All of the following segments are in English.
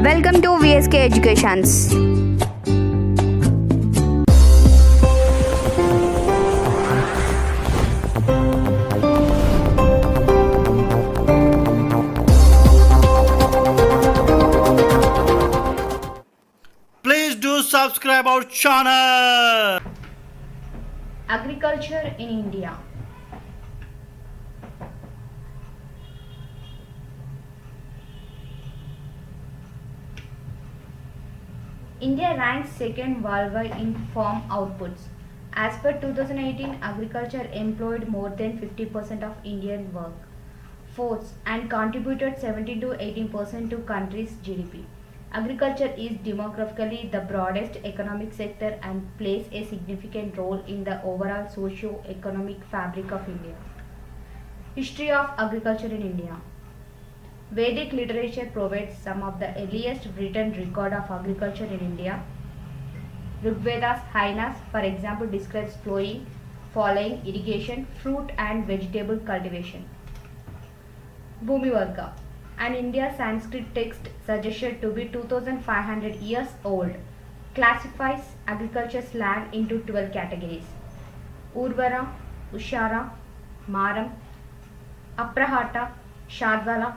Welcome to VSK Educations. Please do subscribe our channel. Agriculture in India. India ranks second worldwide in farm outputs. As per 2018, agriculture employed more than 50% of Indian workforce and contributed 17 to 18% to country's GDP. Agriculture is demographically the broadest economic sector and plays a significant role in the overall socio-economic fabric of India. History of agriculture in India. Vedic literature provides some of the earliest written record of agriculture in India. Rigveda's Hainas, for example, describes flowing, following irrigation, fruit and vegetable cultivation. Bhumivarga, an India Sanskrit text suggested to be 2500 years old, classifies agriculture's land into 12 categories. Urvara, Ushara, Maram, Aprahata, Shadvala,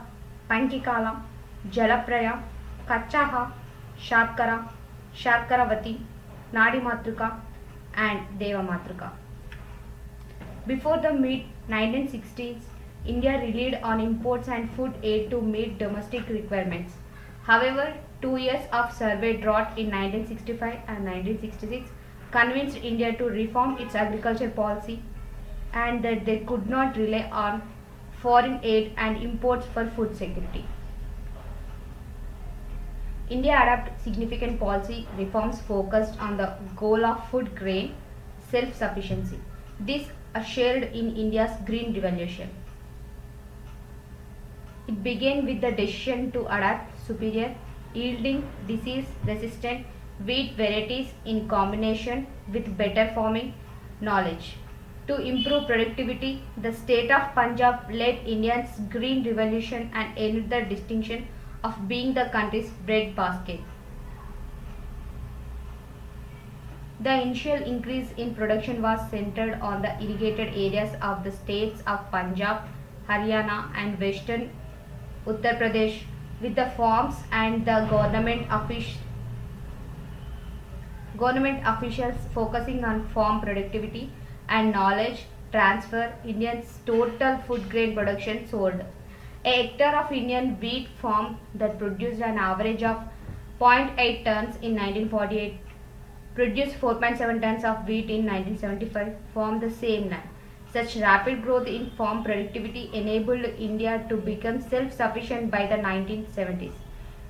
Pankikala, Jalapraya, Kachaha, Shatkara, Shatkaravati, Nadimatruka and Devamatruka. Before the mid-1960s, India relied on imports and food aid to meet domestic requirements. However, 2 years of survey drought in 1965 and 1966 convinced India to reform its agriculture policy and that they could not rely on foreign aid and imports for food security. India adopted significant policy reforms focused on the goal of food grain self-sufficiency. This ushered in India's Green Revolution. It began with the decision to adopt superior yielding disease-resistant wheat varieties in combination with better farming knowledge. To improve productivity, the state of Punjab led India's Green Revolution and earned the distinction of being the country's breadbasket. The initial increase in production was centered on the irrigated areas of the states of Punjab, Haryana and Western Uttar Pradesh, with the farms and the government officials focusing on farm productivity and knowledge transfer. India's total food grain production soared. A hectare of Indian wheat farm that produced an average of 0.8 tons in 1948 produced 4.7 tons of wheat in 1975 from the same land. Such rapid growth in farm productivity enabled India to become self-sufficient by the 1970s.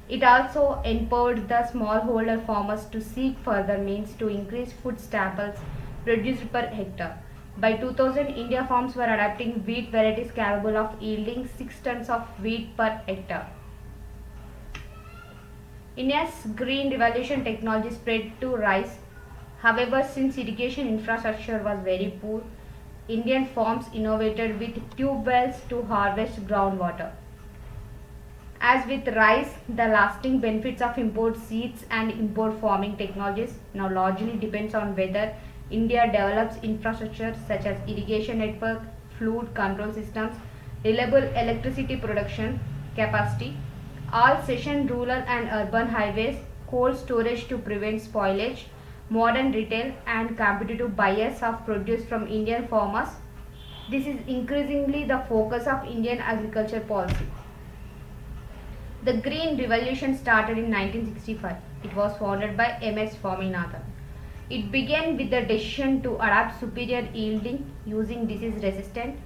It also empowered the smallholder farmers to seek further means to increase food staples produced per hectare. By 2000, India farms were adopting wheat varieties capable of yielding 6 tons of wheat per hectare. India's Green Revolution technology spread to rice. However, since irrigation infrastructure was very poor, Indian farms innovated with tube wells to harvest groundwater. As with rice, the lasting benefits of import seeds and import farming technologies now largely depends on whether India develops infrastructure such as irrigation network, flood control systems, reliable electricity production capacity, all-season rural and urban highways, cold storage to prevent spoilage, modern retail and competitive buyers of produce from Indian farmers. This is increasingly the focus of Indian agriculture policy. The Green Revolution started in 1965. It was founded by M.S. Swaminathan. It began with the decision to adopt superior yielding using disease-resistant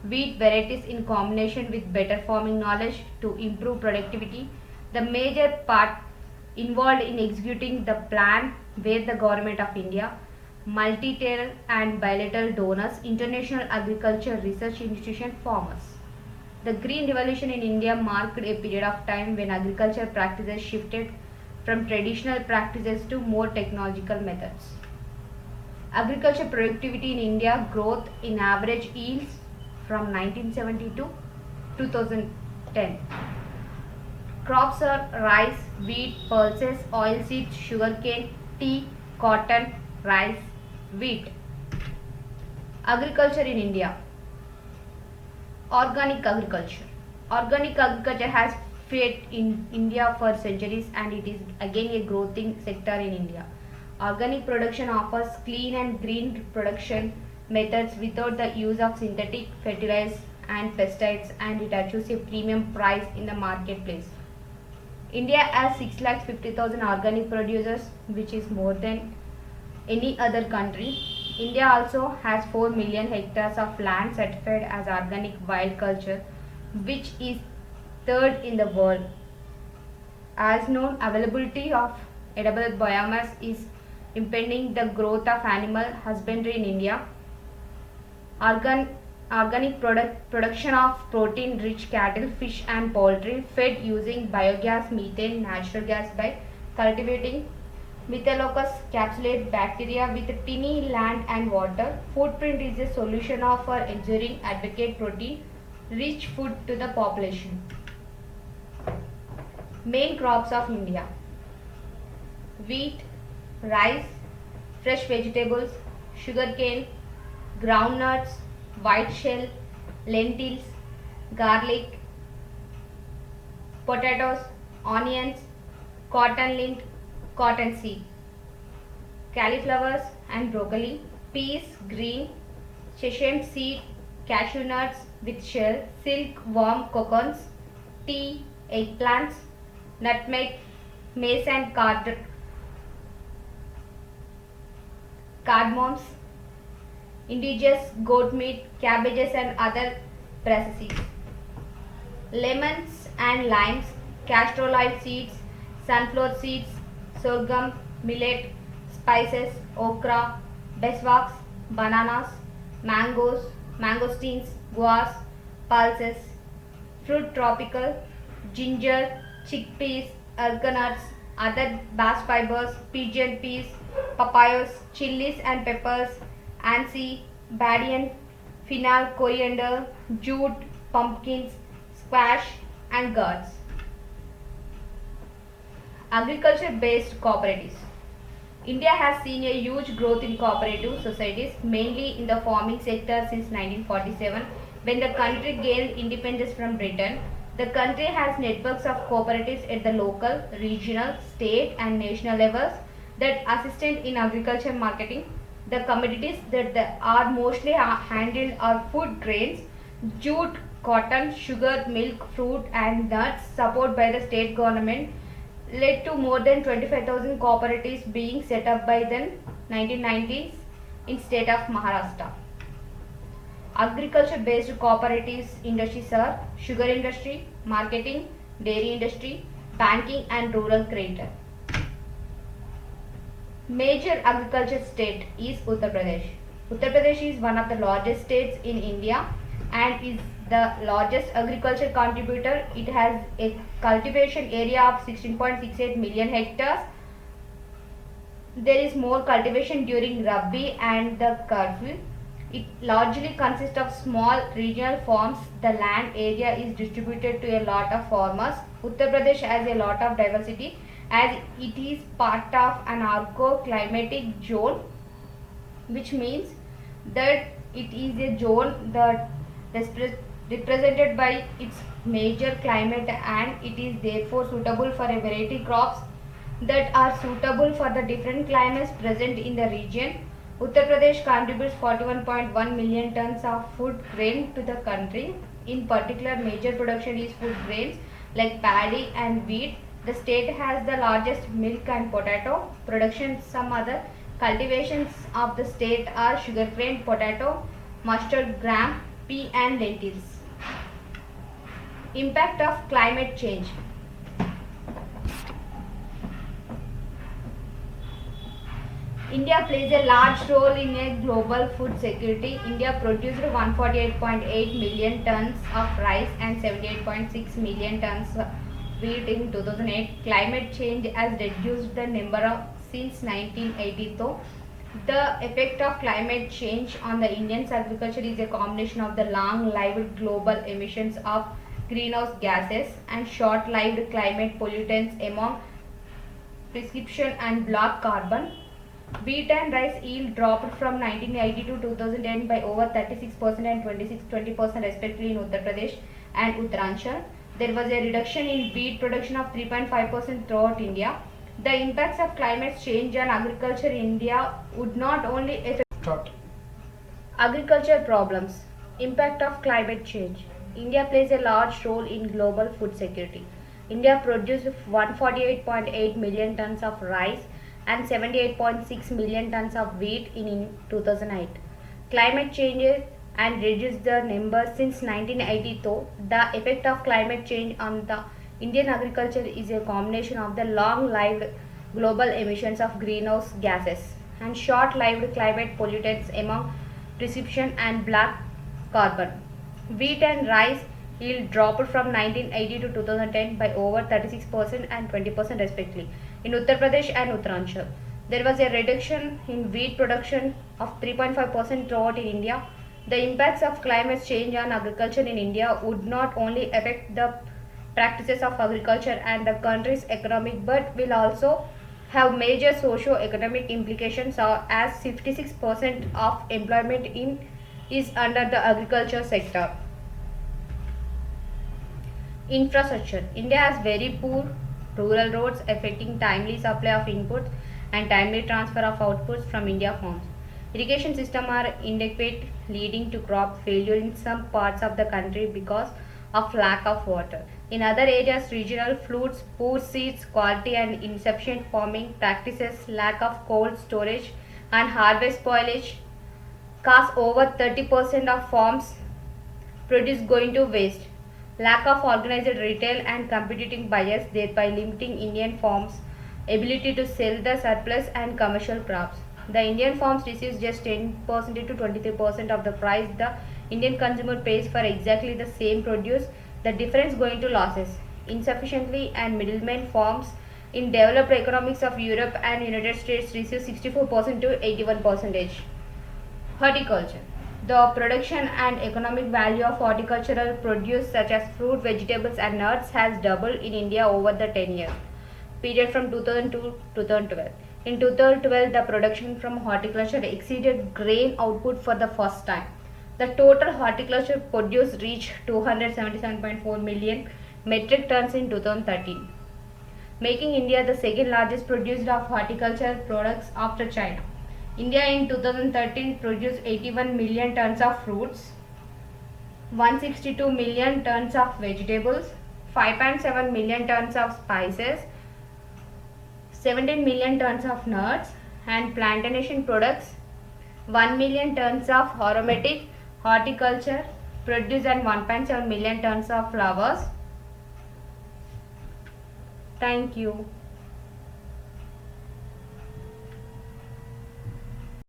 wheat varieties in combination with better farming knowledge to improve productivity. The major part involved in executing the plan were the Government of India, multilateral and bilateral donors, international agriculture research institution, farmers. The Green Revolution in India marked a period of time when agriculture practices shifted from traditional practices to more technological methods. Agriculture productivity in India growth in average yields from 1970 to 2010. Crops are rice, wheat, pulses, oilseeds, sugarcane, tea, cotton, rice, wheat. Agriculture in India. Organic agriculture. Organic agriculture has fed in India for centuries and it is again a growing sector in India. Organic production offers clean and green production methods without the use of synthetic fertilizers and pesticides, and it achieves a premium price in the marketplace. India has 6,50,000 organic producers, which is more than any other country. India also has 4 million hectares of land certified as organic wild culture, which is third in the world. As known, availability of edible biomass is impeding the growth of animal husbandry in India. Organic production of protein-rich cattle, fish and poultry fed using biogas, methane, natural gas by cultivating Methalococcus capsulae bacteria with tiny land and water. Footprint is a solution of for ensuring adequate protein-rich food to the population. Main crops of India: wheat, rice, fresh vegetables, sugarcane, groundnuts, white shell, lentils, garlic, potatoes, onions, cotton lint, cottonseed, cauliflowers and broccoli, peas, green, sesame seed, cashew nuts with shell, silkworm cocoons, tea, eggplants, nutmeg, mace and cardamoms, indigenous goat meat, cabbages and other processes, lemons and limes, castor oil seeds, sunflower seeds, sorghum, millet, spices, okra, beeswax, bananas, mangoes, mangosteens, guavas, pulses, fruit tropical, ginger, chickpeas, argonuts, other bast fibers, pigeon peas, papayas, chilies and peppers, anise, banyan, fennel, coriander, jute, pumpkins, squash and gourds. Agriculture-based cooperatives. India has seen a huge growth in cooperative societies, mainly in the farming sector since 1947, when the country gained independence from Britain. The country has networks of cooperatives at the local, regional, state and national levels that assist in agriculture marketing. The commodities that are mostly handled are food grains, jute, cotton, sugar, milk, fruit and nuts, supported by the state government, led to more than 25,000 cooperatives being set up by the 1990s in state of Maharashtra. Agriculture based cooperatives industries are sugar industry, marketing, dairy industry, banking and rural credit. Major agriculture state is Uttar Pradesh. Uttar Pradesh is one of the largest states in India and is the largest agriculture contributor. It has a cultivation area of 16.68 million hectares. There is more cultivation during Rabi and the Kharif. It largely consists of small regional farms. The land area is distributed to a lot of farmers. Uttar Pradesh has a lot of diversity as it is part of an arco-climatic zone, which means that it is a zone that is represented by its major climate and it is therefore suitable for a variety crops that are suitable for the different climates present in the region. Uttar Pradesh contributes 41.1 million tons of food grain to the country. In particular, major production is food grains like paddy and wheat. The state has the largest milk and potato production. Some other cultivations of the state are sugarcane, potato, mustard gram, pea and lentils. Impact of climate change. India plays a large role in a global food security. India produced 148.8 million tons of rice and 78.6 million tons of wheat in 2008. Climate change has reduced the number of since 1980 though. The effect of climate change on the Indian agriculture is a combination of the long-lived global emissions of greenhouse gases and short-lived climate pollutants among prescription and black carbon. Wheat and rice yield dropped from 1980 to 2010 by over 36% and 20% respectively in Uttar Pradesh and Uttaranchal. There was a reduction in wheat production of 3.5% throughout India. The impacts of climate change on agriculture in India would not only affect agriculture problems. Impact of climate change. India plays a large role in global food security. India produced 148.8 million tons of rice and 78.6 million tons of wheat in 2008. Climate changes and reduced the number since 1980, though the effect of climate change on the Indian agriculture is a combination of the long-lived global emissions of greenhouse gases and short-lived climate pollutants among precipitation and black carbon. Wheat and rice yield dropped from 1980 to 2010 by over 36% and 20% respectively in Uttar Pradesh and Uttaranchal. There was a reduction in wheat production of 3.5% throughout in India. The impacts of climate change on agriculture in India would not only affect the practices of agriculture and the country's economic but will also have major socio-economic implications as 56% of employment is under the agriculture sector. Infrastructure. India has very poor rural roads affecting timely supply of inputs and timely transfer of outputs from India farms. Irrigation systems are inadequate, leading to crop failure in some parts of the country because of lack of water. In other areas, regional floods, poor seeds quality and insufficient farming practices, lack of cold storage and harvest spoilage cause over 30% of farms produce going to waste. Lack of organized retail and competing buyers, thereby limiting Indian farms' ability to sell the surplus and commercial crops. The Indian farms receives just 10% to 23% of the price the Indian consumer pays for exactly the same produce, the difference going to losses. Insufficiently and middlemen farms in developed economies of Europe and United States receive 64% to 81%. Horticulture. The production and economic value of horticultural produce such as fruit, vegetables and nuts has doubled in India over the 10-year period from 2000 to 2012. In 2012, the production from horticulture exceeded grain output for the first time. The total horticulture produce reached 277.4 million metric tons in 2013, making India the second largest producer of horticultural products after China. India in 2013 produced 81 million tons of fruits, 162 million tons of vegetables, 5.7 million tons of spices, 17 million tons of nuts and plantation products, 1 million tons of aromatic horticulture produce and 1.7 million tons of flowers. Thank you.